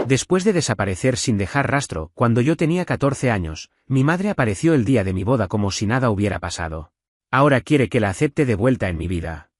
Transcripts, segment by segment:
Después de desaparecer sin dejar rastro, cuando yo tenía 14 años, mi madre apareció el día de mi boda como si nada hubiera pasado. Ahora quiere que la acepte de vuelta en mi vida.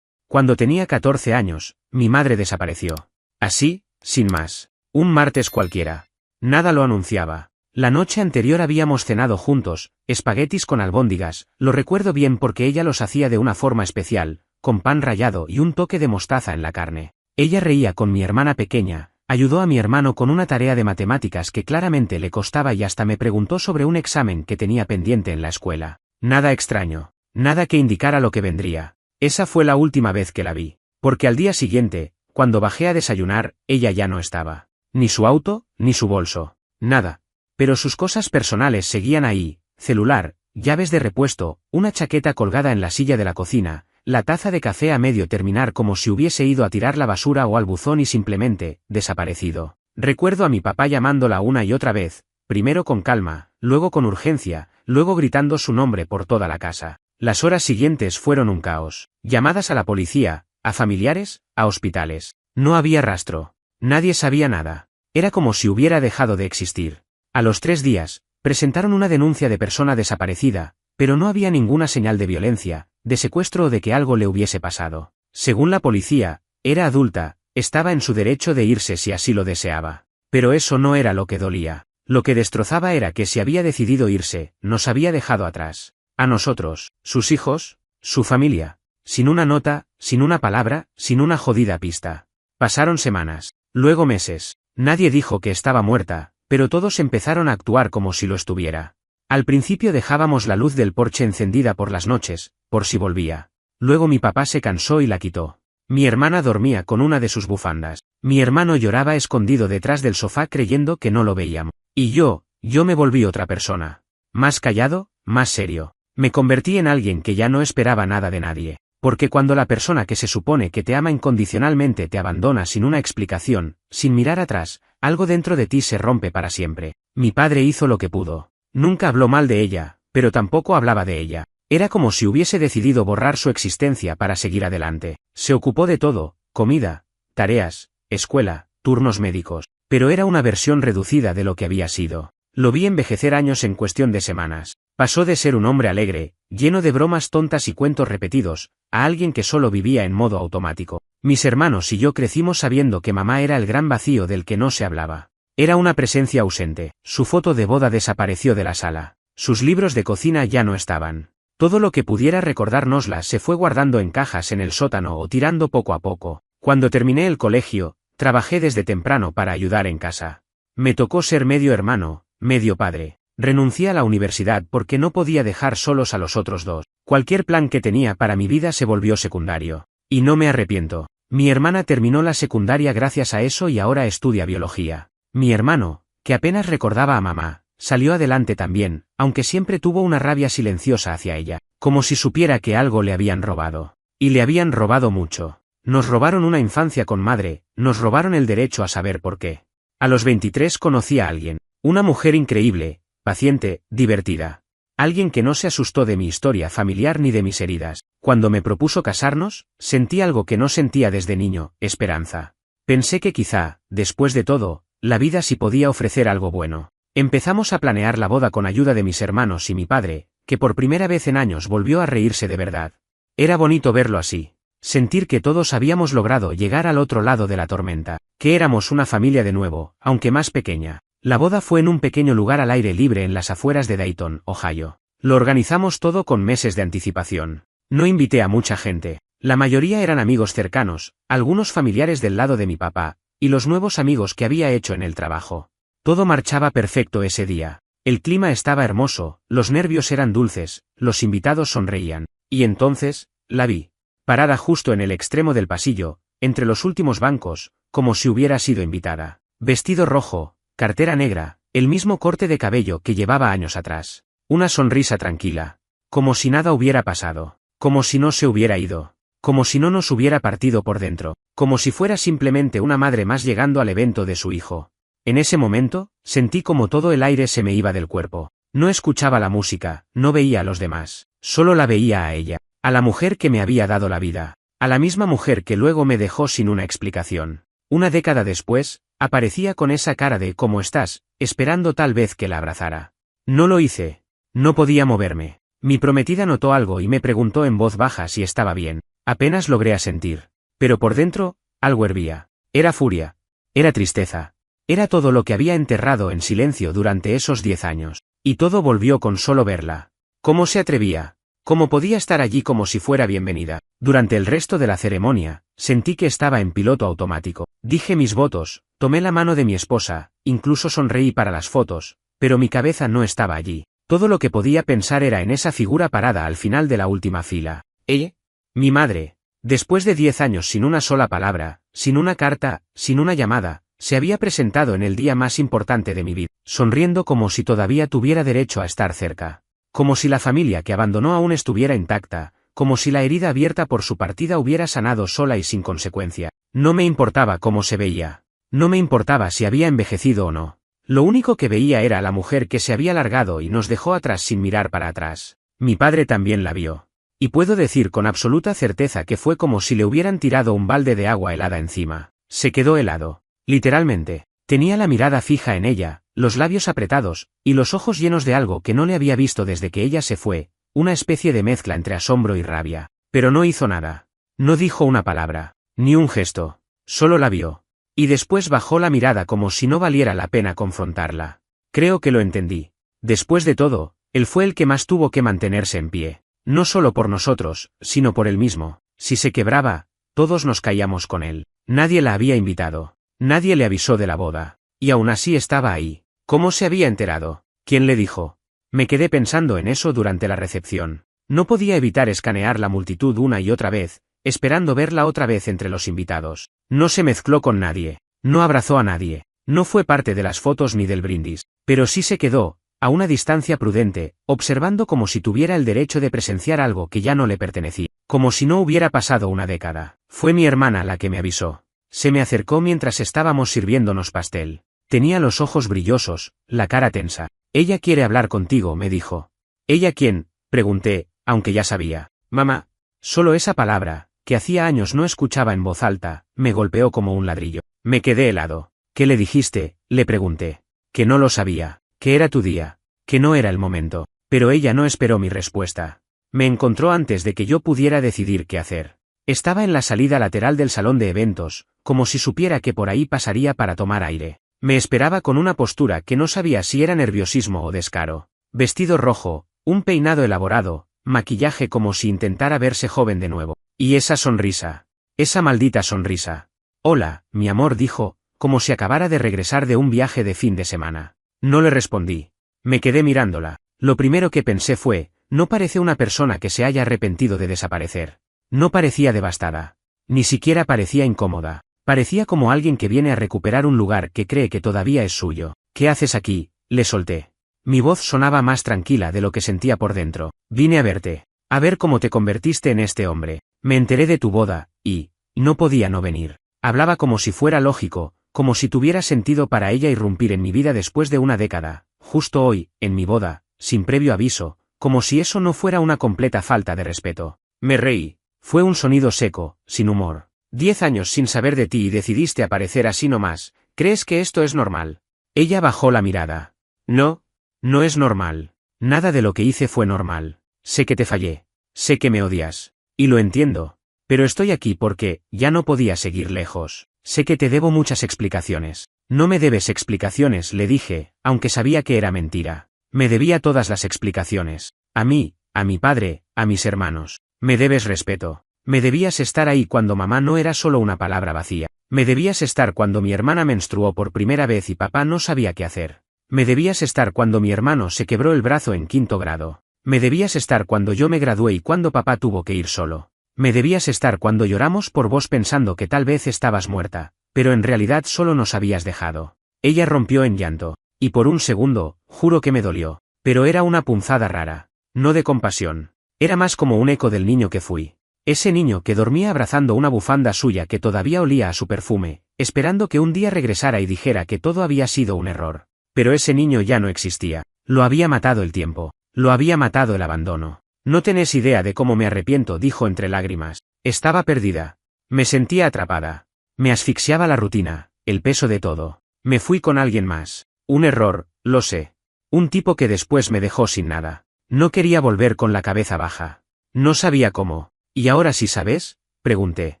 Cuando tenía 14 años, mi madre desapareció. Así, sin más. Un martes cualquiera. Nada lo anunciaba. La noche anterior habíamos cenado juntos, espaguetis con albóndigas, lo recuerdo bien porque ella los hacía de una forma especial, con pan rallado y un toque de mostaza en la carne. Ella reía con mi hermana pequeña, ayudó a mi hermano con una tarea de matemáticas que claramente le costaba y hasta me preguntó sobre un examen que tenía pendiente en la escuela. Nada extraño, nada que indicara lo que vendría. Esa fue la última vez que la vi, porque al día siguiente, cuando bajé a desayunar, ella ya no estaba. Ni su auto, ni su bolso, nada. Pero sus cosas personales seguían ahí, celular, llaves de repuesto, una chaqueta colgada en la silla de la cocina, la taza de café a medio terminar como si hubiese ido a tirar la basura o al buzón y simplemente, desaparecido. Recuerdo a mi papá llamándola una y otra vez, primero con calma, luego con urgencia, luego gritando su nombre por toda la casa. Las horas siguientes fueron un caos. Llamadas a la policía, a familiares, a hospitales. No había rastro. Nadie sabía nada. Era como si hubiera dejado de existir. A los 3 días, presentaron una denuncia de persona desaparecida, pero no había ninguna señal de violencia, de secuestro o de que algo le hubiese pasado. Según la policía, era adulta, estaba en su derecho de irse si así lo deseaba. Pero eso no era lo que dolía. Lo que destrozaba era que si había decidido irse, nos había dejado atrás. A nosotros, sus hijos, su familia. Sin una nota, sin una palabra, sin una jodida pista. Pasaron semanas, luego meses. Nadie dijo que estaba muerta, pero todos empezaron a actuar como si lo estuviera. Al principio dejábamos la luz del porche encendida por las noches, por si volvía. Luego mi papá se cansó y la quitó. Mi hermana dormía con una de sus bufandas. Mi hermano lloraba escondido detrás del sofá creyendo que no lo veíamos. Y yo me volví otra persona. Más callado, más serio. Me convertí en alguien que ya no esperaba nada de nadie. Porque cuando la persona que se supone que te ama incondicionalmente te abandona sin una explicación, sin mirar atrás, algo dentro de ti se rompe para siempre. Mi padre hizo lo que pudo. Nunca habló mal de ella, pero tampoco hablaba de ella. Era como si hubiese decidido borrar su existencia para seguir adelante. Se ocupó de todo, comida, tareas, escuela, turnos médicos, pero era una versión reducida de lo que había sido. Lo vi envejecer años en cuestión de semanas. Pasó de ser un hombre alegre, lleno de bromas tontas y cuentos repetidos, a alguien que solo vivía en modo automático. Mis hermanos y yo crecimos sabiendo que mamá era el gran vacío del que no se hablaba. Era una presencia ausente. Su foto de boda desapareció de la sala. Sus libros de cocina ya no estaban. Todo lo que pudiera recordárnosla se fue guardando en cajas en el sótano o tirando poco a poco. Cuando terminé el colegio, trabajé desde temprano para ayudar en casa. Me tocó ser medio hermano, medio padre. Renuncié a la universidad porque no podía dejar solos a los otros dos. Cualquier plan que tenía para mi vida se volvió secundario. Y no me arrepiento. Mi hermana terminó la secundaria gracias a eso y ahora estudia biología. Mi hermano, que apenas recordaba a mamá, salió adelante también, aunque siempre tuvo una rabia silenciosa hacia ella, como si supiera que algo le habían robado. Y le habían robado mucho. Nos robaron una infancia con madre, nos robaron el derecho a saber por qué. A los 23 conocí a alguien, una mujer increíble, paciente, divertida. Alguien que no se asustó de mi historia familiar ni de mis heridas. Cuando me propuso casarnos, sentí algo que no sentía desde niño, esperanza. Pensé que quizá, después de todo, la vida sí podía ofrecer algo bueno. Empezamos a planear la boda con ayuda de mis hermanos y mi padre, que por primera vez en años volvió a reírse de verdad. Era bonito verlo así. Sentir que todos habíamos logrado llegar al otro lado de la tormenta, que éramos una familia de nuevo, aunque más pequeña. La boda fue en un pequeño lugar al aire libre en las afueras de Dayton, Ohio. Lo organizamos todo con meses de anticipación. No invité a mucha gente. La mayoría eran amigos cercanos, algunos familiares del lado de mi papá, y los nuevos amigos que había hecho en el trabajo. Todo marchaba perfecto ese día. El clima estaba hermoso, los nervios eran dulces, los invitados sonreían. Y entonces, la vi. Parada justo en el extremo del pasillo, entre los últimos bancos, como si hubiera sido invitada. Vestido rojo, cartera negra, el mismo corte de cabello que llevaba años atrás. Una sonrisa tranquila. Como si nada hubiera pasado. Como si no se hubiera ido. Como si no nos hubiera partido por dentro. Como si fuera simplemente una madre más llegando al evento de su hijo. En ese momento, sentí como todo el aire se me iba del cuerpo. No escuchaba la música, no veía a los demás. Solo la veía a ella. A la mujer que me había dado la vida. A la misma mujer que luego me dejó sin una explicación. Una década después, Aparecía con esa cara de ¿cómo estás?, esperando tal vez que la abrazara. No lo hice. No podía moverme. Mi prometida notó algo y me preguntó en voz baja si estaba bien. Apenas logré asentir. Pero por dentro, algo hervía. Era furia. Era tristeza. Era todo lo que había enterrado en silencio durante esos 10 años. Y todo volvió con solo verla. ¿Cómo se atrevía? ¿Cómo podía estar allí como si fuera bienvenida? Durante el resto de la ceremonia, sentí que estaba en piloto automático. Dije mis votos, tomé la mano de mi esposa, incluso sonreí para las fotos, pero mi cabeza no estaba allí. Todo lo que podía pensar era en esa figura parada al final de la última fila. ¿Ella? Mi madre. Después de 10 años sin una sola palabra, sin una carta, sin una llamada, se había presentado en el día más importante de mi vida, sonriendo como si todavía tuviera derecho a estar cerca. Como si la familia que abandonó aún estuviera intacta, como si la herida abierta por su partida hubiera sanado sola y sin consecuencia. No me importaba cómo se veía. No me importaba si había envejecido o no. Lo único que veía era a la mujer que se había largado y nos dejó atrás sin mirar para atrás. Mi padre también la vio. Y puedo decir con absoluta certeza que fue como si le hubieran tirado un balde de agua helada encima. Se quedó helado. Literalmente. Tenía la mirada fija en ella, los labios apretados, y los ojos llenos de algo que no le había visto desde que ella se fue, una especie de mezcla entre asombro y rabia. Pero no hizo nada. No dijo una palabra, ni un gesto. Solo la vio. Y después bajó la mirada como si no valiera la pena confrontarla. Creo que lo entendí. Después de todo, él fue el que más tuvo que mantenerse en pie. No solo por nosotros, sino por él mismo. Si se quebraba, todos nos caíamos con él. Nadie la había invitado. Nadie le avisó de la boda. Y aún así estaba ahí. ¿Cómo se había enterado? ¿Quién le dijo? Me quedé pensando en eso durante la recepción. No podía evitar escanear la multitud una y otra vez, esperando verla otra vez entre los invitados. No se mezcló con nadie. No abrazó a nadie. No fue parte de las fotos ni del brindis. Pero sí se quedó, a una distancia prudente, observando como si tuviera el derecho de presenciar algo que ya no le pertenecía. Como si no hubiera pasado una década. Fue mi hermana la que me avisó. Se me acercó mientras estábamos sirviéndonos pastel. Tenía los ojos brillosos, la cara tensa. Ella quiere hablar contigo, me dijo. ¿Ella quién?, pregunté, aunque ya sabía. Mamá. Solo esa palabra, que hacía años no escuchaba en voz alta, me golpeó como un ladrillo. Me quedé helado. ¿Qué le dijiste?, le pregunté. Que no lo sabía, que era tu día, que no era el momento. Pero ella no esperó mi respuesta. Me encontró antes de que yo pudiera decidir qué hacer. Estaba en la salida lateral del salón de eventos, como si supiera que por ahí pasaría para tomar aire. Me esperaba con una postura que no sabía si era nerviosismo o descaro. Vestido rojo, un peinado elaborado, maquillaje como si intentara verse joven de nuevo. Y esa sonrisa. Esa maldita sonrisa. Hola, mi amor, dijo, como si acabara de regresar de un viaje de fin de semana. No le respondí. Me quedé mirándola. Lo primero que pensé fue, no parece una persona que se haya arrepentido de desaparecer. No parecía devastada. Ni siquiera parecía incómoda. Parecía como alguien que viene a recuperar un lugar que cree que todavía es suyo. ¿Qué haces aquí?, le solté. Mi voz sonaba más tranquila de lo que sentía por dentro. Vine a verte. A ver cómo te convertiste en este hombre. Me enteré de tu boda, y no podía no venir. Hablaba como si fuera lógico, como si tuviera sentido para ella irrumpir en mi vida después de una década, justo hoy, en mi boda, sin previo aviso, como si eso no fuera una completa falta de respeto. Me reí. Fue un sonido seco, sin humor. 10 años sin saber de ti y decidiste aparecer así nomás. ¿Crees que esto es normal? Ella bajó la mirada. No, no es normal. Nada de lo que hice fue normal. Sé que te fallé. Sé que me odias. Y lo entiendo. Pero estoy aquí porque ya no podía seguir lejos. Sé que te debo muchas explicaciones. No me debes explicaciones, le dije, aunque sabía que era mentira. Me debía todas las explicaciones. A mí, a mi padre, a mis hermanos. Me debes respeto. Me debías estar ahí cuando mamá no era solo una palabra vacía. Me debías estar cuando mi hermana menstruó por primera vez y papá no sabía qué hacer. Me debías estar cuando mi hermano se quebró el brazo en 5º grado. Me debías estar cuando yo me gradué y cuando papá tuvo que ir solo. Me debías estar cuando lloramos por vos pensando que tal vez estabas muerta, pero en realidad solo nos habías dejado. Ella rompió en llanto. Y por un segundo, juro que me dolió. Pero era una punzada rara. No de compasión. Era más como un eco del niño que fui. Ese niño que dormía abrazando una bufanda suya que todavía olía a su perfume, esperando que un día regresara y dijera que todo había sido un error. Pero ese niño ya no existía. Lo había matado el tiempo. Lo había matado el abandono. No tenés idea de cómo me arrepiento, dijo entre lágrimas. Estaba perdida. Me sentía atrapada. Me asfixiaba la rutina, el peso de todo. Me fui con alguien más. Un error, lo sé. Un tipo que después me dejó sin nada. No quería volver con la cabeza baja. No sabía cómo. ¿Y ahora sí sabes? Pregunté.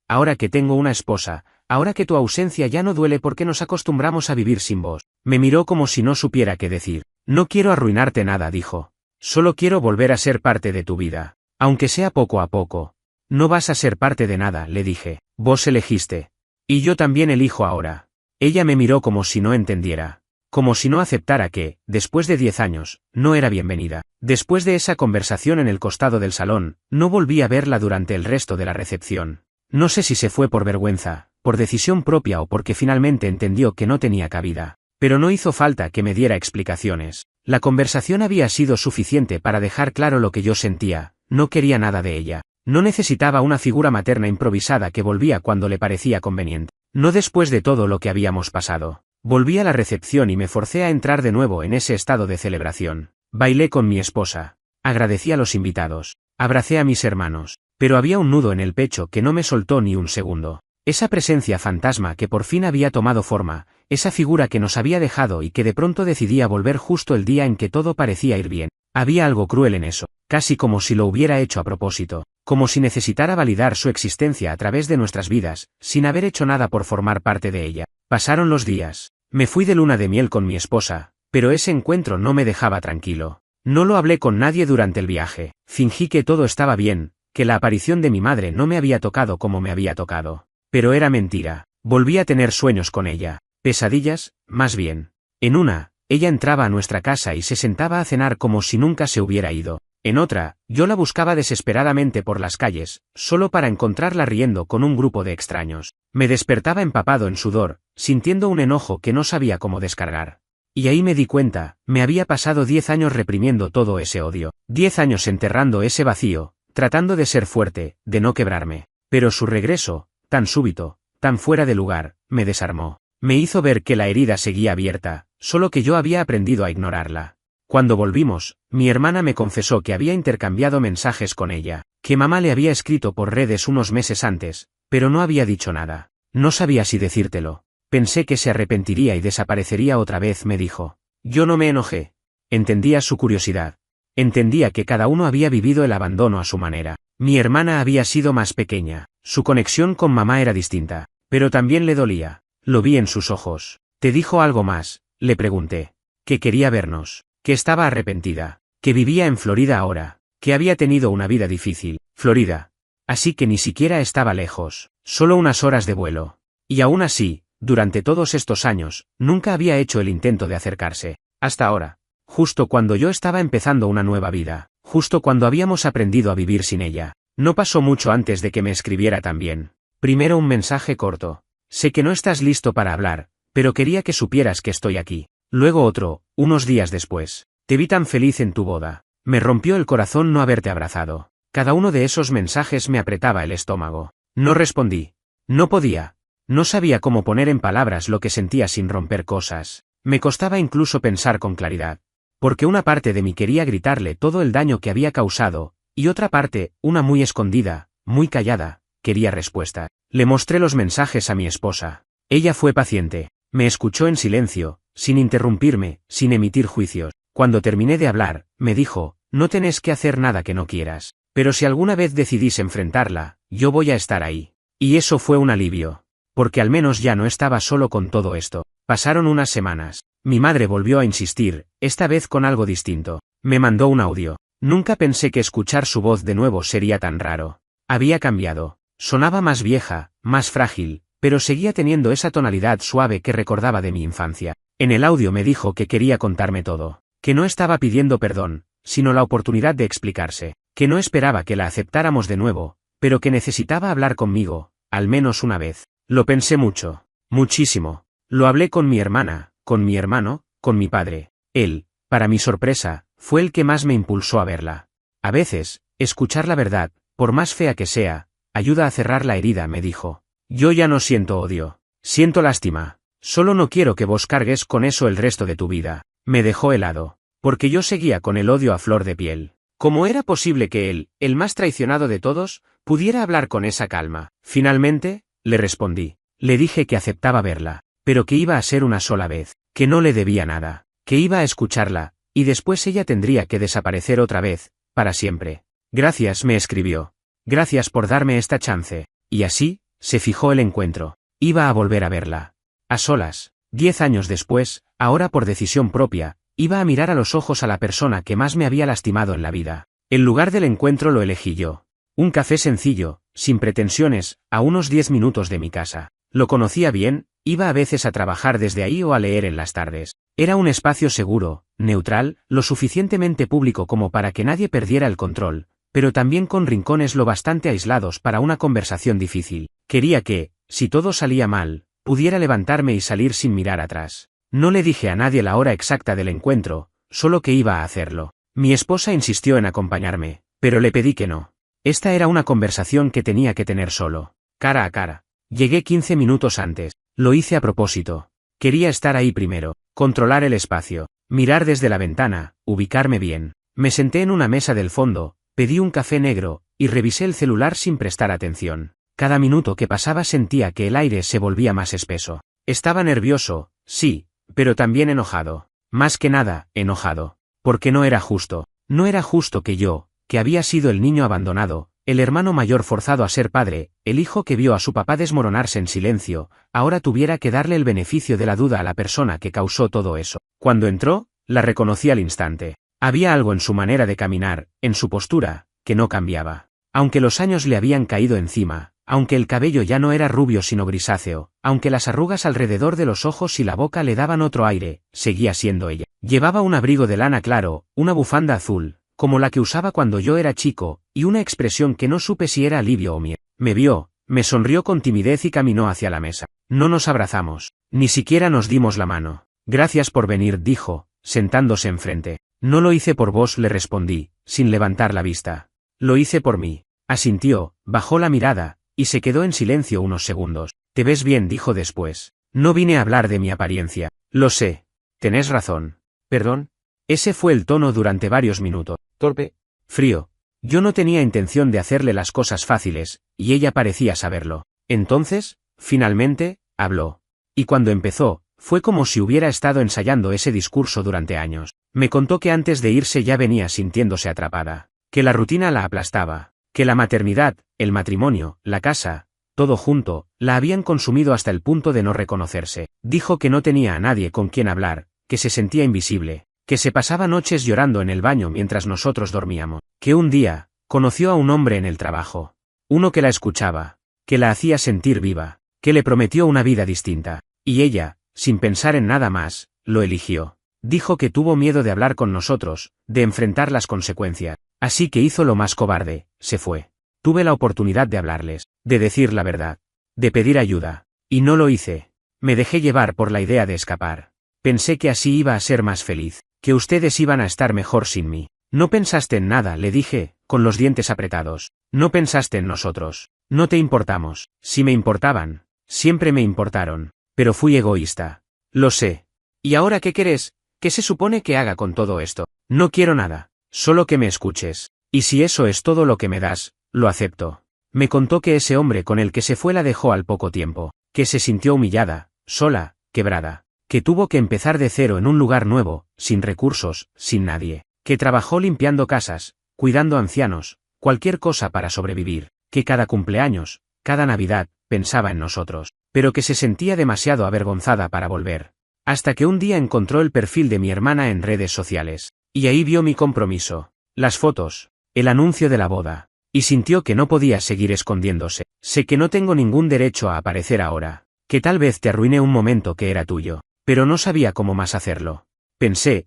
Ahora que tengo una esposa, ahora que tu ausencia ya no duele porque nos acostumbramos a vivir sin vos. Me miró como si no supiera qué decir. No quiero arruinarte nada, dijo. Solo quiero volver a ser parte de tu vida. Aunque sea poco a poco. No vas a ser parte de nada, le dije. Vos elegiste. Y yo también elijo ahora. Ella me miró como si no entendiera. Como si no aceptara que, después de 10 años, no era bienvenida. Después de esa conversación en el costado del salón, no volví a verla durante el resto de la recepción. No sé si se fue por vergüenza, por decisión propia o porque finalmente entendió que no tenía cabida. Pero no hizo falta que me diera explicaciones. La conversación había sido suficiente para dejar claro lo que yo sentía. No quería nada de ella. No necesitaba una figura materna improvisada que volvía cuando le parecía conveniente. No después de todo lo que habíamos pasado. Volví a la recepción y me forcé a entrar de nuevo en ese estado de celebración. Bailé con mi esposa. Agradecí a los invitados. Abracé a mis hermanos. Pero había un nudo en el pecho que no me soltó ni un segundo. Esa presencia fantasma que por fin había tomado forma, esa figura que nos había dejado y que de pronto decidía volver justo el día en que todo parecía ir bien. Había algo cruel en eso, casi como si lo hubiera hecho a propósito, como si necesitara validar su existencia a través de nuestras vidas, sin haber hecho nada por formar parte de ella. Pasaron los días. Me fui de luna de miel con mi esposa, pero ese encuentro no me dejaba tranquilo. No lo hablé con nadie durante el viaje. Fingí que todo estaba bien, que la aparición de mi madre no me había tocado como me había tocado. Pero era mentira. Volví a tener sueños con ella. Pesadillas, más bien. En una, ella entraba a nuestra casa y se sentaba a cenar como si nunca se hubiera ido. En otra, yo la buscaba desesperadamente por las calles, solo para encontrarla riendo con un grupo de extraños. Me despertaba empapado en sudor, sintiendo un enojo que no sabía cómo descargar. Y ahí me di cuenta, me había pasado 10 años reprimiendo todo ese odio. 10 años enterrando ese vacío, tratando de ser fuerte, de no quebrarme. Pero su regreso, tan súbito, tan fuera de lugar, me desarmó. Me hizo ver que la herida seguía abierta, solo que yo había aprendido a ignorarla. Cuando volvimos, mi hermana me confesó que había intercambiado mensajes con ella, que mamá le había escrito por redes unos meses antes, pero no había dicho nada. No sabía si decírtelo. Pensé que se arrepentiría y desaparecería otra vez, me dijo. Yo no me enojé. Entendía su curiosidad. Entendía que cada uno había vivido el abandono a su manera. Mi hermana había sido más pequeña, su conexión con mamá era distinta, pero también le dolía. Lo vi en sus ojos. ¿Te dijo algo más?, le pregunté. Que quería vernos, que estaba arrepentida, que vivía en Florida ahora, que había tenido una vida difícil. Florida. Así que ni siquiera estaba lejos, solo unas horas de vuelo. Y aún así, durante todos estos años, nunca había hecho el intento de acercarse. Hasta ahora. Justo cuando yo estaba empezando una nueva vida, justo cuando habíamos aprendido a vivir sin ella. No pasó mucho antes de que me escribiera también. Primero un mensaje corto. Sé que no estás listo para hablar, pero quería que supieras que estoy aquí. Luego otro, unos días después. Te vi tan feliz en tu boda. Me rompió el corazón no haberte abrazado. Cada uno de esos mensajes me apretaba el estómago. No respondí. No podía. No sabía cómo poner en palabras lo que sentía sin romper cosas. Me costaba incluso pensar con claridad. Porque una parte de mí quería gritarle todo el daño que había causado, y otra parte, una muy escondida, muy callada, quería respuesta. Le mostré los mensajes a mi esposa. Ella fue paciente. Me escuchó en silencio, sin interrumpirme, sin emitir juicios. Cuando terminé de hablar, me dijo, no tenés que hacer nada que no quieras. Pero si alguna vez decidís enfrentarla, yo voy a estar ahí. Y eso fue un alivio. Porque al menos ya no estaba solo con todo esto. Pasaron unas semanas. Mi madre volvió a insistir, esta vez con algo distinto. Me mandó un audio. Nunca pensé que escuchar su voz de nuevo sería tan raro. Había cambiado. Sonaba más vieja, más frágil, pero seguía teniendo esa tonalidad suave que recordaba de mi infancia. En el audio me dijo que quería contarme todo. Que no estaba pidiendo perdón, sino la oportunidad de explicarse. Que no esperaba que la aceptáramos de nuevo, pero que necesitaba hablar conmigo, al menos una vez. Lo pensé mucho. Muchísimo. Lo hablé con mi hermana, con mi hermano, con mi padre. Él, para mi sorpresa, fue el que más me impulsó a verla. A veces, escuchar la verdad, por más fea que sea, ayuda a cerrar la herida, me dijo. Yo ya no siento odio. Siento lástima. Solo no quiero que vos cargues con eso el resto de tu vida. Me dejó helado. Porque yo seguía con el odio a flor de piel. ¿Cómo era posible que él, el más traicionado de todos, pudiera hablar con esa calma? Finalmente, le respondí. Le dije que aceptaba verla. pero que iba a ser una sola vez, que no le debía nada, que iba a escucharla, y después ella tendría que desaparecer otra vez, para siempre. Gracias, me escribió. Gracias por darme esta chance. Y así, se fijó el encuentro. Iba a volver a verla. A solas, 10 años después, ahora por decisión propia, iba a mirar a los ojos a la persona que más me había lastimado en la vida. El lugar del encuentro lo elegí yo. Un café sencillo, sin pretensiones, a unos 10 minutos de mi casa. Lo conocía bien, iba a veces a trabajar desde ahí o a leer en las tardes. Era un espacio seguro, neutral, lo suficientemente público como para que nadie perdiera el control, pero también con rincones lo bastante aislados para una conversación difícil. Quería que, si todo salía mal, pudiera levantarme y salir sin mirar atrás. No le dije a nadie la hora exacta del encuentro, solo que iba a hacerlo. Mi esposa insistió en acompañarme, pero le pedí que no. Esta era una conversación que tenía que tener solo, cara a cara. Llegué 15 minutos antes. Lo hice a propósito. Quería estar ahí primero, controlar el espacio, mirar desde la ventana, ubicarme bien. Me senté en una mesa del fondo, pedí un café negro, y revisé el celular sin prestar atención. Cada minuto que pasaba sentía que el aire se volvía más espeso. Estaba nervioso, sí, pero también enojado. Más que nada, enojado. Porque no era justo. No era justo que yo, que había sido el niño abandonado, el hermano mayor forzado a ser padre, el hijo que vio a su papá desmoronarse en silencio, ahora tuviera que darle el beneficio de la duda a la persona que causó todo eso. Cuando entró, la reconocí al instante. Había algo en su manera de caminar, en su postura, que no cambiaba. Aunque los años le habían caído encima, aunque el cabello ya no era rubio sino grisáceo, aunque las arrugas alrededor de los ojos y la boca le daban otro aire, seguía siendo ella. Llevaba un abrigo de lana claro, una bufanda azul, como la que usaba cuando yo era chico, y una expresión que no supe si era alivio o miedo. Me vio, me sonrió con timidez y caminó hacia la mesa. No nos abrazamos, ni siquiera nos dimos la mano. Gracias por venir, dijo, sentándose enfrente. No lo hice por vos, le respondí, sin levantar la vista. Lo hice por mí. Asintió, bajó la mirada, y se quedó en silencio unos segundos. Te ves bien, dijo después. No vine a hablar de mi apariencia. Lo sé. Tenés razón. ¿Perdón? Ese fue el tono durante varios minutos. Torpe. Frío. Yo no tenía intención de hacerle las cosas fáciles, y ella parecía saberlo. Entonces, finalmente, habló. Y cuando empezó, fue como si hubiera estado ensayando ese discurso durante años. Me contó que antes de irse ya venía sintiéndose atrapada, que la rutina la aplastaba, que la maternidad, el matrimonio, la casa, todo junto, la habían consumido hasta el punto de no reconocerse. Dijo que no tenía a nadie con quien hablar, que se sentía invisible, que se pasaba noches llorando en el baño mientras nosotros dormíamos, que un día, conoció a un hombre en el trabajo, uno que la escuchaba, que la hacía sentir viva, que le prometió una vida distinta, y ella, sin pensar en nada más, lo eligió. Dijo que tuvo miedo de hablar con nosotros, de enfrentar las consecuencias, así que hizo lo más cobarde, se fue. Tuve la oportunidad de hablarles, de decir la verdad, de pedir ayuda, y no lo hice. Me dejé llevar por la idea de escapar. Pensé que así iba a ser más feliz, que ustedes iban a estar mejor sin mí. No pensaste en nada, le dije, con los dientes apretados. No pensaste en nosotros. No te importamos. Si me importaban, siempre me importaron, pero fui egoísta. Lo sé. ¿Y ahora qué querés? ¿Qué se supone que haga con todo esto? No quiero nada, solo que me escuches. Y si eso es todo lo que me das, lo acepto. Me contó que ese hombre con el que se fue la dejó al poco tiempo, que se sintió humillada, sola, quebrada, que tuvo que empezar de cero en un lugar nuevo, sin recursos, sin nadie, que trabajó limpiando casas, cuidando ancianos, cualquier cosa para sobrevivir, que cada cumpleaños, cada Navidad, pensaba en nosotros, pero que se sentía demasiado avergonzada para volver. Hasta que un día encontró el perfil de mi hermana en redes sociales, y ahí vio mi compromiso, las fotos, el anuncio de la boda, y sintió que no podía seguir escondiéndose. Sé que no tengo ningún derecho a aparecer ahora, que tal vez te arruiné un momento que era tuyo, pero no sabía cómo más hacerlo. Pensé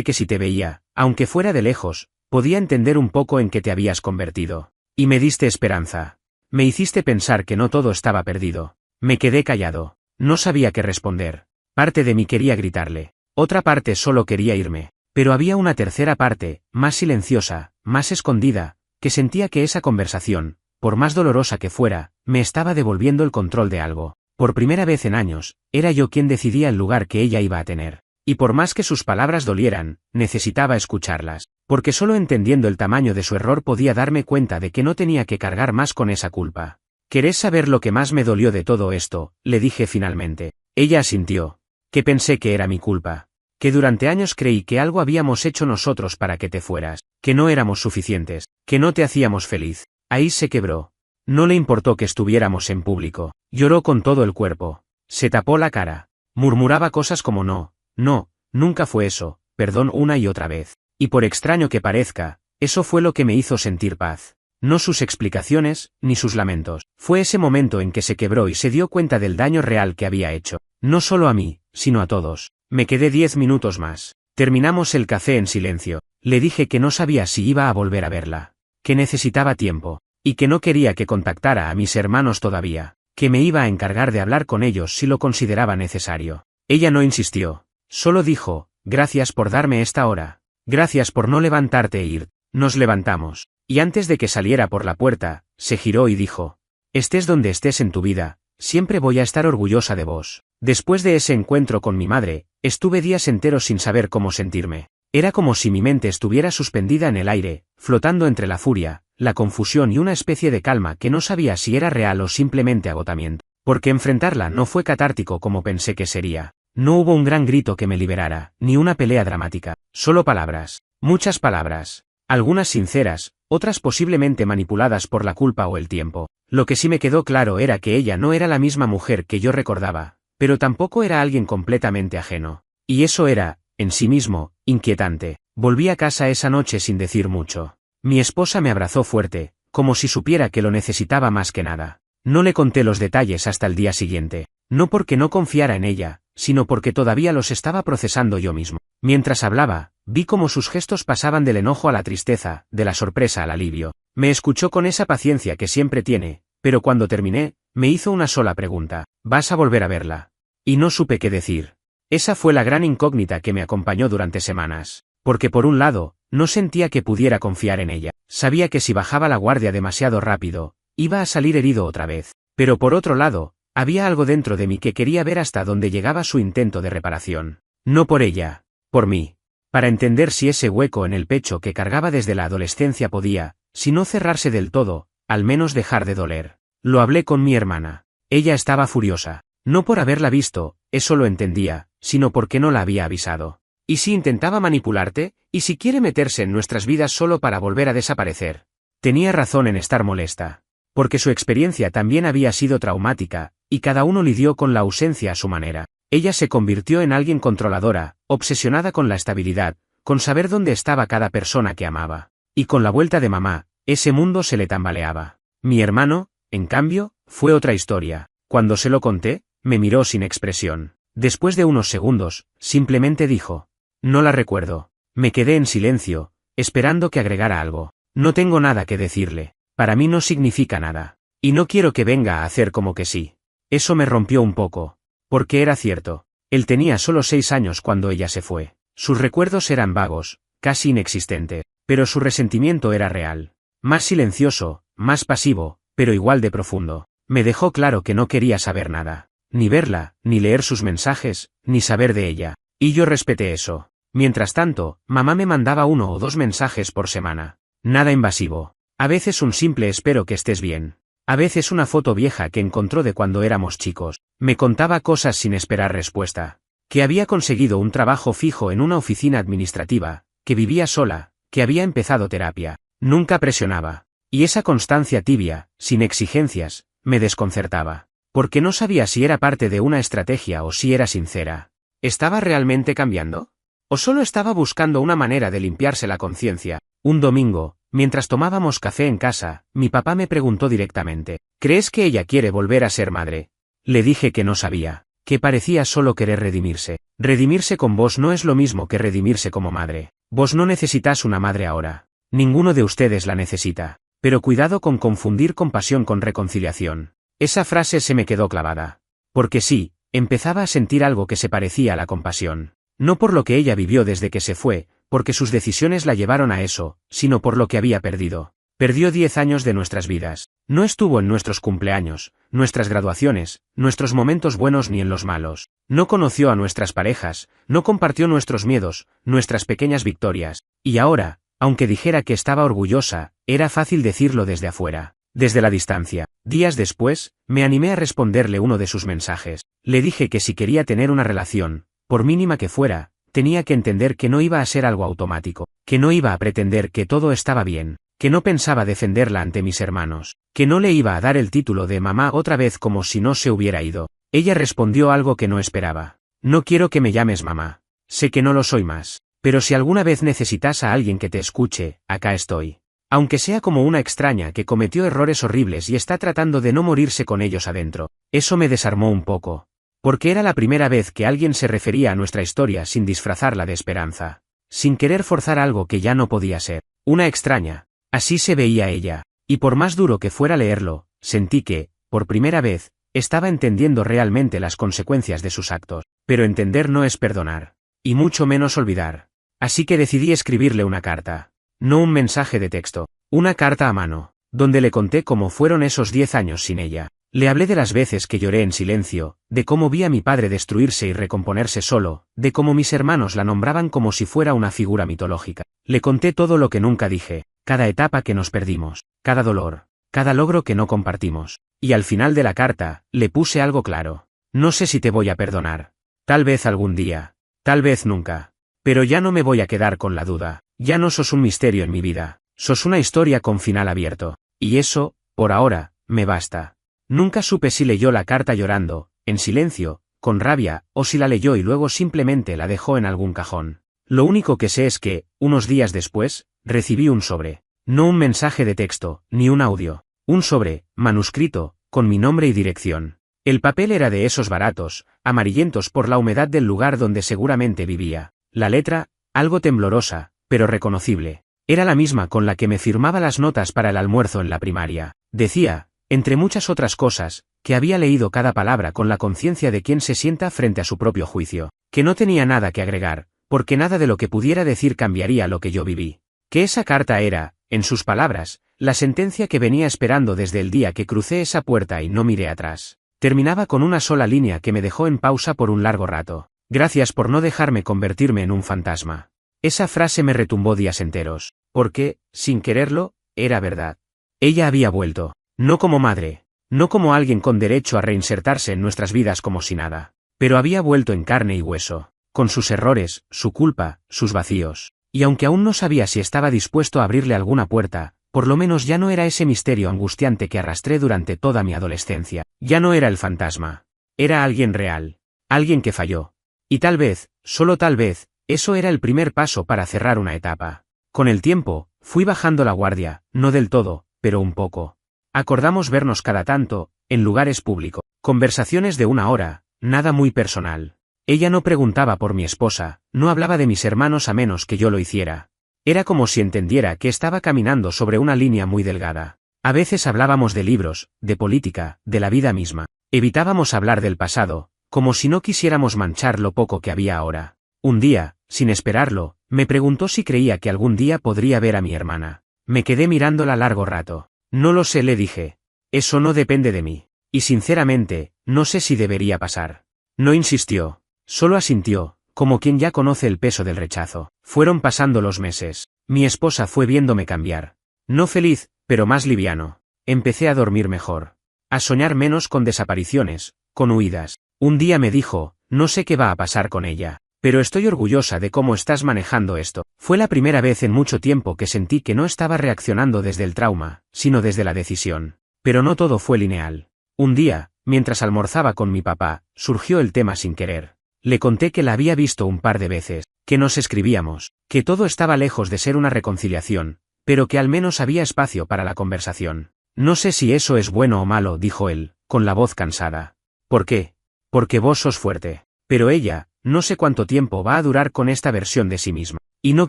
que si te veía, aunque fuera de lejos, podía entender un poco en qué te habías convertido. Y me diste esperanza. Me hiciste pensar que no todo estaba perdido. Me quedé callado. No sabía qué responder. Parte de mí quería gritarle. Otra parte solo quería irme. Pero había una tercera parte, más silenciosa, más escondida, que sentía que esa conversación, por más dolorosa que fuera, me estaba devolviendo el control de algo. Por primera vez en años, era yo quien decidía el lugar que ella iba a tener. Y por más que sus palabras dolieran, necesitaba escucharlas, porque solo entendiendo el tamaño de su error podía darme cuenta de que no tenía que cargar más con esa culpa. ¿Querés saber lo que más me dolió de todo esto?, le dije finalmente. Ella asintió. Que pensé que era mi culpa. Que durante años creí que algo habíamos hecho nosotros para que te fueras. Que no éramos suficientes. Que no te hacíamos feliz. Ahí se quebró. No le importó que estuviéramos en público. Lloró con todo el cuerpo. Se tapó la cara. Murmuraba cosas como no, nunca fue eso, perdón una y otra vez. Y por extraño que parezca, eso fue lo que me hizo sentir paz. No sus explicaciones, ni sus lamentos. Fue ese momento en que se quebró y se dio cuenta del daño real que había hecho. No solo a mí, sino a todos. Me quedé 10 minutos más. Terminamos el café en silencio. Le dije que no sabía si iba a volver a verla. Que necesitaba tiempo. Y que no quería que contactara a mis hermanos todavía. Que me iba a encargar de hablar con ellos si lo consideraba necesario. Ella no insistió. Solo dijo, gracias por darme esta hora. Gracias por no levantarte e ir. Nos levantamos. Y antes de que saliera por la puerta, se giró y dijo, estés donde estés en tu vida, siempre voy a estar orgullosa de vos. Después de ese encuentro con mi madre, estuve días enteros sin saber cómo sentirme. Era como si mi mente estuviera suspendida en el aire, flotando entre la furia, la confusión y una especie de calma que no sabía si era real o simplemente agotamiento. Porque enfrentarla no fue catártico como pensé que sería. No hubo un gran grito que me liberara, ni una pelea dramática. Solo palabras. Muchas palabras. Algunas sinceras, otras posiblemente manipuladas por la culpa o el tiempo. Lo que sí me quedó claro era que ella no era la misma mujer que yo recordaba, pero tampoco era alguien completamente ajeno. Y eso era, en sí mismo, inquietante. Volví a casa esa noche sin decir mucho. Mi esposa me abrazó fuerte, como si supiera que lo necesitaba más que nada. No le conté los detalles hasta el día siguiente, no porque no confiara en ella, sino porque todavía los estaba procesando yo mismo. Mientras hablaba, vi cómo sus gestos pasaban del enojo a la tristeza, de la sorpresa al alivio. Me escuchó con esa paciencia que siempre tiene, pero cuando terminé, me hizo una sola pregunta. ¿Vas a volver a verla? Y no supe qué decir. Esa fue la gran incógnita que me acompañó durante semanas. Porque por un lado, no sentía que pudiera confiar en ella. Sabía que si bajaba la guardia demasiado rápido, iba a salir herido otra vez. Pero por otro lado, había algo dentro de mí que quería ver hasta dónde llegaba su intento de reparación. No por ella, por mí. Para entender si ese hueco en el pecho que cargaba desde la adolescencia podía, si no cerrarse del todo, al menos dejar de doler. Lo hablé con mi hermana. Ella estaba furiosa. No por haberla visto, eso lo entendía, sino porque no la había avisado. ¿Y si intentaba manipularte? ¿Y si quiere meterse en nuestras vidas solo para volver a desaparecer? Tenía razón en estar molesta. Porque su experiencia también había sido traumática, y cada uno lidió con la ausencia a su manera. Ella se convirtió en alguien controladora, obsesionada con la estabilidad, con saber dónde estaba cada persona que amaba. Y con la vuelta de mamá, ese mundo se le tambaleaba. Mi hermano, en cambio, fue otra historia. Cuando se lo conté, me miró sin expresión. Después de unos segundos, simplemente dijo, no la recuerdo. Me quedé en silencio, esperando que agregara algo. No tengo nada que decirle. Para mí no significa nada. Y no quiero que venga a hacer como que sí. Eso me rompió un poco. Porque era cierto. Él tenía solo 6 años cuando ella se fue. Sus recuerdos eran vagos, casi inexistentes. Pero su resentimiento era real. Más silencioso, más pasivo, pero igual de profundo. Me dejó claro que no quería saber nada. Ni verla, ni leer sus mensajes, ni saber de ella. Y yo respeté eso. Mientras tanto, mamá me mandaba 1 o 2 mensajes por semana. Nada invasivo. A veces un simple espero que estés bien. A veces una foto vieja que encontró de cuando éramos chicos. Me contaba cosas sin esperar respuesta. Que había conseguido un trabajo fijo en una oficina administrativa, que vivía sola, que había empezado terapia. Nunca presionaba. Y esa constancia tibia, sin exigencias, me desconcertaba. Porque no sabía si era parte de una estrategia o si era sincera. ¿Estaba realmente cambiando? ¿O solo estaba buscando una manera de limpiarse la conciencia? Un domingo, mientras tomábamos café en casa, mi papá me preguntó directamente, ¿crees que ella quiere volver a ser madre? Le dije que no sabía, que parecía solo querer redimirse. Redimirse con vos no es lo mismo que redimirse como madre. Vos no necesitas una madre ahora. Ninguno de ustedes la necesita. Pero cuidado con confundir compasión con reconciliación. Esa frase se me quedó clavada. Porque sí, empezaba a sentir algo que se parecía a la compasión. No por lo que ella vivió desde que se fue, porque sus decisiones la llevaron a eso, sino por lo que había perdido. Perdió 10 años de nuestras vidas. No estuvo en nuestros cumpleaños, nuestras graduaciones, nuestros momentos buenos ni en los malos. No conoció a nuestras parejas, no compartió nuestros miedos, nuestras pequeñas victorias. Y ahora, aunque dijera que estaba orgullosa, era fácil decirlo desde afuera. Desde la distancia. Días después, me animé a responderle uno de sus mensajes. Le dije que si quería tener una relación, por mínima que fuera, tenía que entender que no iba a ser algo automático, que no iba a pretender que todo estaba bien, que no pensaba defenderla ante mis hermanos, que no le iba a dar el título de mamá otra vez como si no se hubiera ido. Ella respondió algo que no esperaba. No quiero que me llames mamá. Sé que no lo soy más, pero si alguna vez necesitas a alguien que te escuche, acá estoy. Aunque sea como una extraña que cometió errores horribles y está tratando de no morirse con ellos adentro. Eso me desarmó un poco. Porque era la primera vez que alguien se refería a nuestra historia sin disfrazarla de esperanza. Sin querer forzar algo que ya no podía ser. Una extraña. Así se veía ella. Y por más duro que fuera leerlo, sentí que, por primera vez, estaba entendiendo realmente las consecuencias de sus actos. Pero entender no es perdonar. Y mucho menos olvidar. Así que decidí escribirle una carta. No un mensaje de texto, una carta a mano, donde le conté cómo fueron esos 10 años sin ella. Le hablé de las veces que lloré en silencio, de cómo vi a mi padre destruirse y recomponerse solo, de cómo mis hermanos la nombraban como si fuera una figura mitológica. Le conté todo lo que nunca dije, cada etapa que nos perdimos, cada dolor, cada logro que no compartimos. Y al final de la carta, le puse algo claro. No sé si te voy a perdonar. Tal vez algún día. Tal vez nunca. Pero ya no me voy a quedar con la duda. Ya no sos un misterio en mi vida, sos una historia con final abierto. Y eso, por ahora, me basta. Nunca supe si leyó la carta llorando, en silencio, con rabia, o si la leyó y luego simplemente la dejó en algún cajón. Lo único que sé es que, unos días después, recibí un sobre. No un mensaje de texto, ni un audio. Un sobre, manuscrito, con mi nombre y dirección. El papel era de esos baratos, amarillentos por la humedad del lugar donde seguramente vivía. La letra, algo temblorosa, pero reconocible. Era la misma con la que me firmaba las notas para el almuerzo en la primaria. Decía, entre muchas otras cosas, que había leído cada palabra con la conciencia de quien se sienta frente a su propio juicio, que no tenía nada que agregar, porque nada de lo que pudiera decir cambiaría lo que yo viví. Que esa carta era, en sus palabras, la sentencia que venía esperando desde el día que crucé esa puerta y no miré atrás. Terminaba con una sola línea que me dejó en pausa por un largo rato. Gracias por no dejarme convertirme en un fantasma. Esa frase me retumbó días enteros, porque, sin quererlo, era verdad. Ella había vuelto, no como madre, no como alguien con derecho a reinsertarse en nuestras vidas como si nada, pero había vuelto en carne y hueso, con sus errores, su culpa, sus vacíos, y aunque aún no sabía si estaba dispuesto a abrirle alguna puerta, por lo menos ya no era ese misterio angustiante que arrastré durante toda mi adolescencia, ya no era el fantasma, era alguien real, alguien que falló. Y tal vez, solo tal vez, eso era el primer paso para cerrar una etapa. Con el tiempo, fui bajando la guardia, no del todo, pero un poco. Acordamos vernos cada tanto, en lugares públicos. Conversaciones de 1 hora, nada muy personal. Ella no preguntaba por mi esposa, no hablaba de mis hermanos a menos que yo lo hiciera. Era como si entendiera que estaba caminando sobre una línea muy delgada. A veces hablábamos de libros, de política, de la vida misma. Evitábamos hablar del pasado, como si no quisiéramos manchar lo poco que había ahora. Un día, sin esperarlo, me preguntó si creía que algún día podría ver a mi hermana. Me quedé mirándola largo rato. No lo sé, le dije. Eso no depende de mí. Y sinceramente, no sé si debería pasar. No insistió. Solo asintió, como quien ya conoce el peso del rechazo. Fueron pasando los meses. Mi esposa fue viéndome cambiar. No feliz, pero más liviano. Empecé a dormir mejor. A soñar menos con desapariciones, con huidas. Un día me dijo, no sé qué va a pasar con ella. Pero estoy orgullosa de cómo estás manejando esto. Fue la primera vez en mucho tiempo que sentí que no estaba reaccionando desde el trauma, sino desde la decisión. Pero no todo fue lineal. Un día, mientras almorzaba con mi papá, surgió el tema sin querer. Le conté que la había visto un par de veces, que nos escribíamos, que todo estaba lejos de ser una reconciliación, pero que al menos había espacio para la conversación. No sé si eso es bueno o malo, dijo él, con la voz cansada. ¿Por qué? Porque vos sos fuerte. Pero ella, no sé cuánto tiempo va a durar con esta versión de sí misma. Y no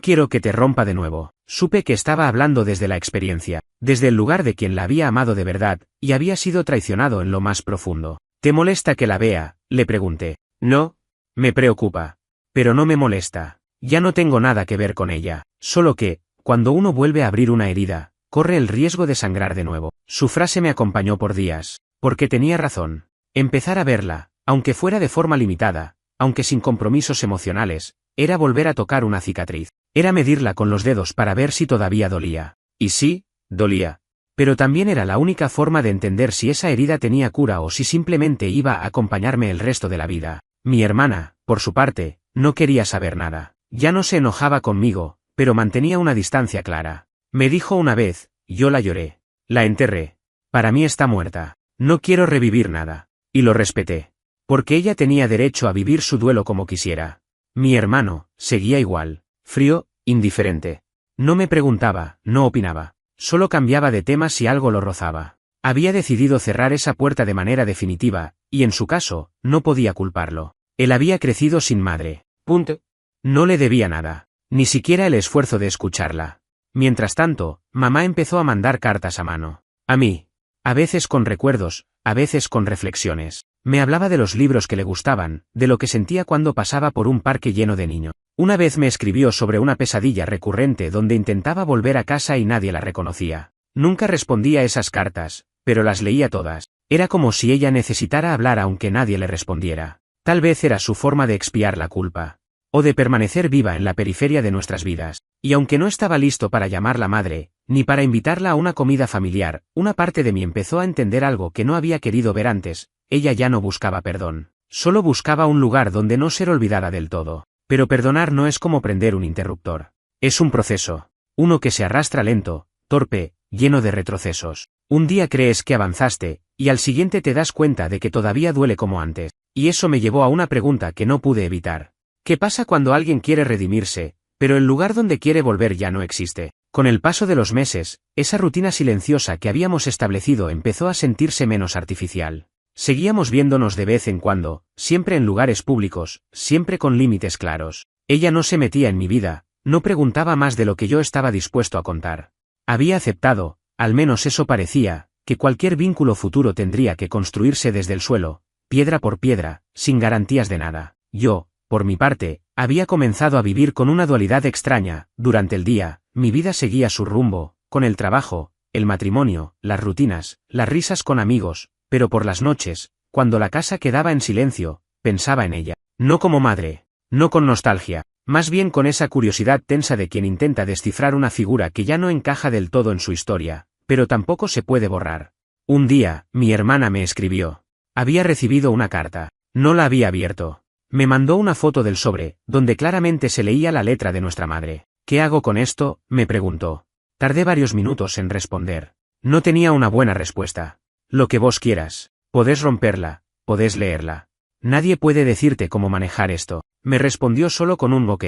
quiero que te rompa de nuevo. Supe que estaba hablando desde la experiencia, desde el lugar de quien la había amado de verdad, y había sido traicionado en lo más profundo. ¿Te molesta que la vea?, le pregunté. No. Me preocupa. Pero no me molesta. Ya no tengo nada que ver con ella. Solo que, cuando uno vuelve a abrir una herida, corre el riesgo de sangrar de nuevo. Su frase me acompañó por días. Porque tenía razón. Empezar a verla, aunque fuera de forma limitada, aunque sin compromisos emocionales, era volver a tocar una cicatriz. Era medirla con los dedos para ver si todavía dolía. Y sí, dolía. Pero también era la única forma de entender si esa herida tenía cura o si simplemente iba a acompañarme el resto de la vida. Mi hermana, por su parte, no quería saber nada. Ya no se enojaba conmigo, pero mantenía una distancia clara. Me dijo una vez, yo la lloré. La enterré. Para mí está muerta. No quiero revivir nada. Y lo respeté. Porque ella tenía derecho a vivir su duelo como quisiera. Mi hermano, seguía igual. Frío, indiferente. No me preguntaba, no opinaba. Solo cambiaba de tema si algo lo rozaba. Había decidido cerrar esa puerta de manera definitiva, y en su caso, no podía culparlo. Él había crecido sin madre. Punto. No le debía nada. Ni siquiera el esfuerzo de escucharla. Mientras tanto, mamá empezó a mandar cartas a mano. A mí. A veces con recuerdos, a veces con reflexiones. Me hablaba de los libros que le gustaban, de lo que sentía cuando pasaba por un parque lleno de niños. Una vez me escribió sobre una pesadilla recurrente donde intentaba volver a casa y nadie la reconocía. Nunca respondía a esas cartas, pero las leía todas. Era como si ella necesitara hablar aunque nadie le respondiera. Tal vez era su forma de expiar la culpa. O de permanecer viva en la periferia de nuestras vidas. Y aunque no estaba listo para llamarla madre, ni para invitarla a una comida familiar, una parte de mí empezó a entender algo que no había querido ver antes. Ella ya no buscaba perdón. Solo buscaba un lugar donde no ser olvidada del todo. Pero perdonar no es como prender un interruptor. Es un proceso. Uno que se arrastra lento, torpe, lleno de retrocesos. Un día crees que avanzaste, y al siguiente te das cuenta de que todavía duele como antes. Y eso me llevó a una pregunta que no pude evitar. ¿Qué pasa cuando alguien quiere redimirse, pero el lugar donde quiere volver ya no existe? Con el paso de los meses, esa rutina silenciosa que habíamos establecido empezó a sentirse menos artificial. Seguíamos viéndonos de vez en cuando, siempre en lugares públicos, siempre con límites claros. Ella no se metía en mi vida, no preguntaba más de lo que yo estaba dispuesto a contar. Había aceptado, al menos eso parecía, que cualquier vínculo futuro tendría que construirse desde el suelo, piedra por piedra, sin garantías de nada. Yo, por mi parte, había comenzado a vivir con una dualidad extraña. Durante el día, mi vida seguía su rumbo, con el trabajo, el matrimonio, las rutinas, las risas con amigos, pero por las noches, cuando la casa quedaba en silencio, pensaba en ella. No como madre, no con nostalgia, más bien con esa curiosidad tensa de quien intenta descifrar una figura que ya no encaja del todo en su historia, pero tampoco se puede borrar. Un día, mi hermana me escribió. Había recibido una carta. No la había abierto. Me mandó una foto del sobre, donde claramente se leía la letra de nuestra madre. ¿Qué hago con esto?, me preguntó. Tardé varios minutos en responder. No tenía una buena respuesta. Lo que vos quieras. Podés romperla, podés leerla. Nadie puede decirte cómo manejar esto. Me respondió solo con un ok.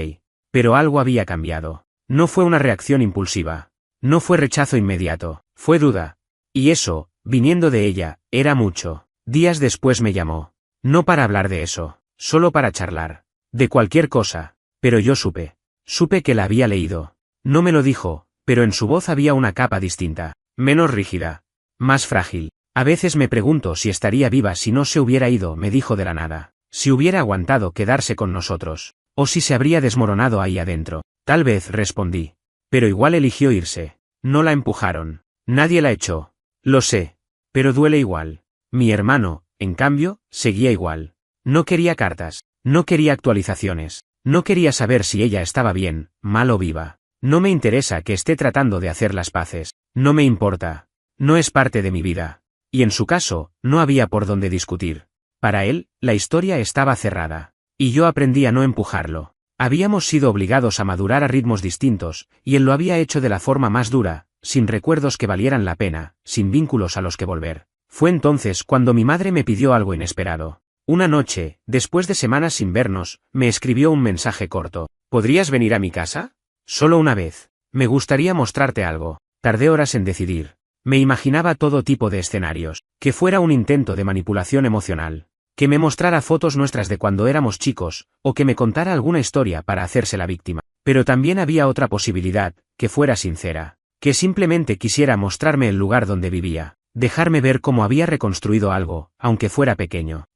Pero algo había cambiado. No fue una reacción impulsiva. No fue rechazo inmediato. Fue duda. Y eso, viniendo de ella, era mucho. Días después me llamó. No para hablar de eso, solo para charlar. De cualquier cosa. Pero yo supe. Supe que la había leído. No me lo dijo, pero en su voz había una capa distinta. Menos rígida. Más frágil. A veces me pregunto si estaría viva si no se hubiera ido, me dijo de la nada. Si hubiera aguantado quedarse con nosotros. O si se habría desmoronado ahí adentro. Tal vez, respondí. Pero igual eligió irse. No la empujaron. Nadie la echó. Lo sé. Pero duele igual. Mi hermano, en cambio, seguía igual. No quería cartas. No quería actualizaciones. No quería saber si ella estaba bien, mal o viva. No me interesa que esté tratando de hacer las paces. No me importa. No es parte de mi vida. Y en su caso, no había por dónde discutir. Para él, la historia estaba cerrada. Y yo aprendí a no empujarlo. Habíamos sido obligados a madurar a ritmos distintos, y él lo había hecho de la forma más dura, sin recuerdos que valieran la pena, sin vínculos a los que volver. Fue entonces cuando mi madre me pidió algo inesperado. Una noche, después de semanas sin vernos, me escribió un mensaje corto. ¿Podrías venir a mi casa? Solo una vez. Me gustaría mostrarte algo. Tardé horas en decidir. Me imaginaba todo tipo de escenarios. Que fuera un intento de manipulación emocional. Que me mostrara fotos nuestras de cuando éramos chicos, o que me contara alguna historia para hacerse la víctima. Pero también había otra posibilidad, que fuera sincera. Que simplemente quisiera mostrarme el lugar donde vivía. Dejarme ver cómo había reconstruido algo, aunque fuera pequeño.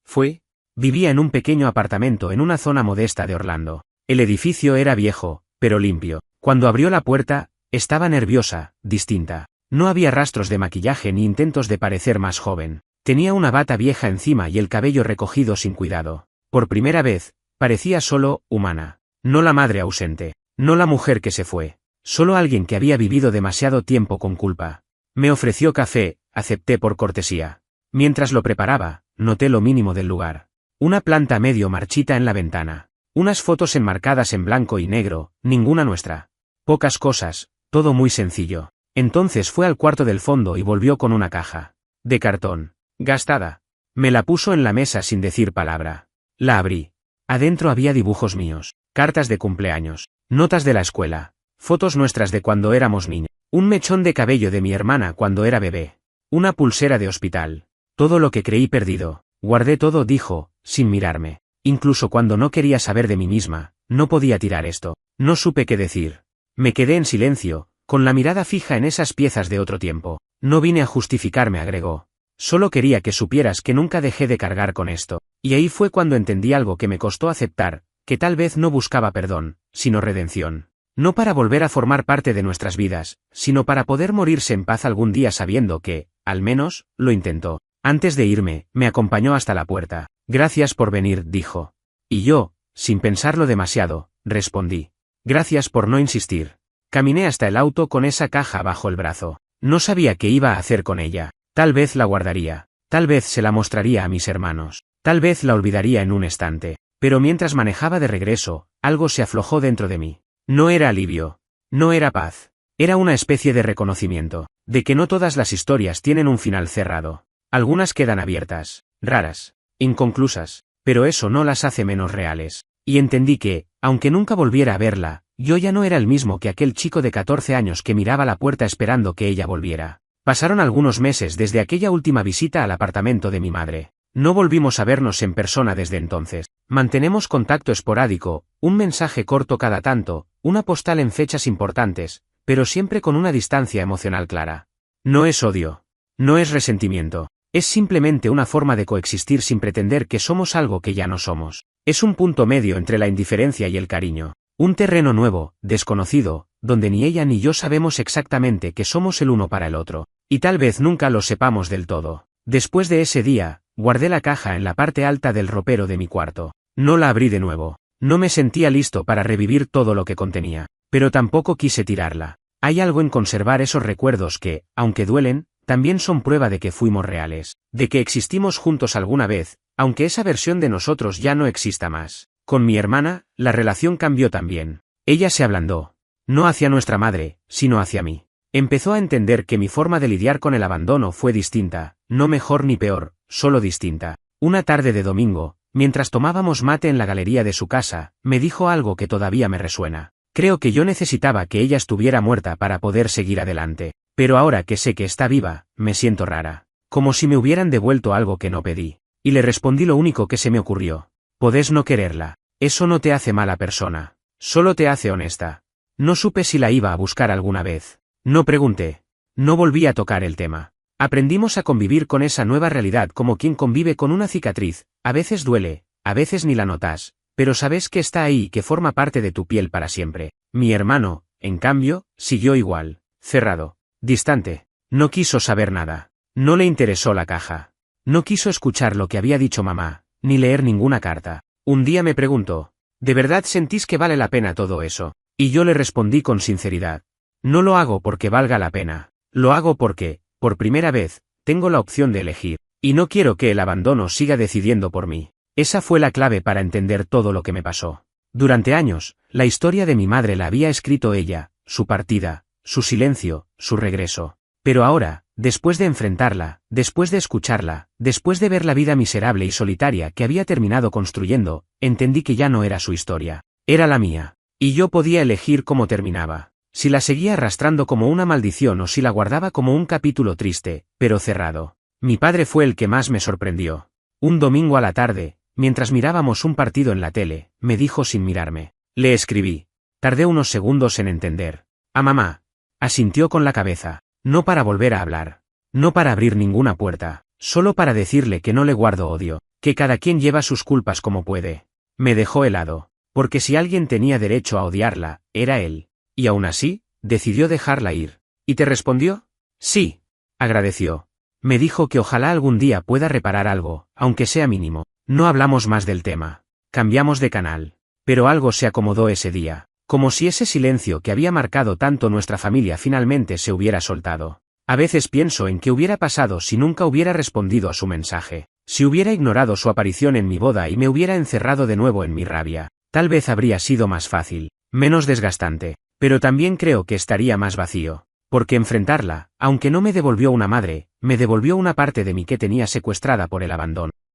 Vivía en un pequeño apartamento en una zona modesta de Orlando. El edificio era viejo, pero limpio. Cuando abrió la puerta, estaba nerviosa, distinta. No había rastros de maquillaje ni intentos de parecer más joven. Tenía una bata vieja encima y el cabello recogido sin cuidado. Por primera vez, parecía solo, humana. No la madre ausente. No la mujer que se fue. Solo alguien que había vivido demasiado tiempo con culpa. Me ofreció café, acepté por cortesía. Mientras lo preparaba, noté lo mínimo del lugar. Una planta medio marchita en la ventana. Unas fotos enmarcadas en blanco y negro, ninguna nuestra. Pocas cosas, todo muy sencillo. Entonces fue al cuarto del fondo y volvió con una caja. De cartón. Gastada. Me la puso en la mesa sin decir palabra. La abrí. Adentro había dibujos míos, cartas de cumpleaños, notas de la escuela, fotos nuestras de cuando éramos niños, un mechón de cabello de mi hermana cuando era bebé, una pulsera de hospital. Todo lo que creí perdido. Guardé todo, dijo, sin mirarme. Incluso cuando no quería saber de mí misma, no podía tirar esto. No supe qué decir. Me quedé en silencio, con la mirada fija en esas piezas de otro tiempo. No vine a justificarme, agregó. Solo quería que supieras que nunca dejé de cargar con esto. Y ahí fue cuando entendí algo que me costó aceptar, que tal vez no buscaba perdón, sino redención. No para volver a formar parte de nuestras vidas, sino para poder morirse en paz algún día sabiendo que, al menos, lo intentó. Antes de irme, me acompañó hasta la puerta. Gracias por venir, dijo. Y yo, sin pensarlo demasiado, respondí. Gracias por no insistir. Caminé hasta el auto con esa caja bajo el brazo. No sabía qué iba a hacer con ella. Tal vez la guardaría. Tal vez se la mostraría a mis hermanos. Tal vez la olvidaría en un estante. Pero mientras manejaba de regreso, algo se aflojó dentro de mí. No era alivio. No era paz. Era una especie de reconocimiento, de que no todas las historias tienen un final cerrado. Algunas quedan abiertas, raras, inconclusas, pero eso no las hace menos reales. Y entendí que, aunque nunca volviera a verla, yo ya no era el mismo que aquel chico de 14 años que miraba la puerta esperando que ella volviera. Pasaron algunos meses desde aquella última visita al apartamento de mi madre. No volvimos a vernos en persona desde entonces. Mantenemos contacto esporádico, un mensaje corto cada tanto, una postal en fechas importantes, pero siempre con una distancia emocional clara. No es odio. No es resentimiento. Es simplemente una forma de coexistir sin pretender que somos algo que ya no somos. Es un punto medio entre la indiferencia y el cariño. Un terreno nuevo, desconocido, donde ni ella ni yo sabemos exactamente que somos el uno para el otro. Y tal vez nunca lo sepamos del todo. Después de ese día, guardé la caja en la parte alta del ropero de mi cuarto. No la abrí de nuevo. No me sentía listo para revivir todo lo que contenía. Pero tampoco quise tirarla. Hay algo en conservar esos recuerdos que, aunque duelen, también son prueba de que fuimos reales, de que existimos juntos alguna vez, aunque esa versión de nosotros ya no exista más. Con mi hermana, la relación cambió también. Ella se ablandó. No hacia nuestra madre, sino hacia mí. Empezó a entender que mi forma de lidiar con el abandono fue distinta, no mejor ni peor, solo distinta. Una tarde de domingo, mientras tomábamos mate en la galería de su casa, me dijo algo que todavía me resuena. Creo que yo necesitaba que ella estuviera muerta para poder seguir adelante. Pero ahora que sé que está viva, me siento rara. Como si me hubieran devuelto algo que no pedí. Y le respondí lo único que se me ocurrió. Podés no quererla. Eso no te hace mala persona. Solo te hace honesta. No supe si la iba a buscar alguna vez. No pregunté. No volví a tocar el tema. Aprendimos a convivir con esa nueva realidad como quien convive con una cicatriz. A veces duele, a veces ni la notas, pero sabes que está ahí y que forma parte de tu piel para siempre. Mi hermano, en cambio, siguió igual, cerrado. Distante. No quiso saber nada. No le interesó la caja. No quiso escuchar lo que había dicho mamá, ni leer ninguna carta. Un día me preguntó, ¿de verdad sentís que vale la pena todo eso? Y yo le respondí con sinceridad. No lo hago porque valga la pena. Lo hago porque, por primera vez, tengo la opción de elegir. Y no quiero que el abandono siga decidiendo por mí. Esa fue la clave para entender todo lo que me pasó. Durante años, la historia de mi madre la había escrito ella, su partida, su silencio, su regreso. Pero ahora, después de enfrentarla, después de escucharla, después de ver la vida miserable y solitaria que había terminado construyendo, entendí que ya no era su historia. Era la mía. Y yo podía elegir cómo terminaba. Si la seguía arrastrando como una maldición o si la guardaba como un capítulo triste, pero cerrado. Mi padre fue el que más me sorprendió. Un domingo a la tarde, mientras mirábamos un partido en la tele, me dijo sin mirarme. Le escribí. Tardé unos segundos en entender. A mamá. Asintió con la cabeza. No para volver a hablar. No para abrir ninguna puerta. Solo para decirle que no le guardo odio. Que cada quien lleva sus culpas como puede. Me dejó helado. Porque si alguien tenía derecho a odiarla, era él. Y aún así, decidió dejarla ir. ¿Y te respondió? Sí. Agradeció. Me dijo que ojalá algún día pueda reparar algo, aunque sea mínimo. No hablamos más del tema. Cambiamos de canal. Pero algo se acomodó ese día. Como si ese silencio que había marcado tanto nuestra familia finalmente se hubiera soltado. A veces pienso en qué hubiera pasado si nunca hubiera respondido a su mensaje. Si hubiera ignorado su aparición en mi boda y me hubiera encerrado de nuevo en mi rabia, tal vez habría sido más fácil, menos desgastante, pero también creo que estaría más vacío, porque enfrentarla, aunque no me devolvió una madre, me devolvió una parte de mí que tenía secuestrada por el abandono.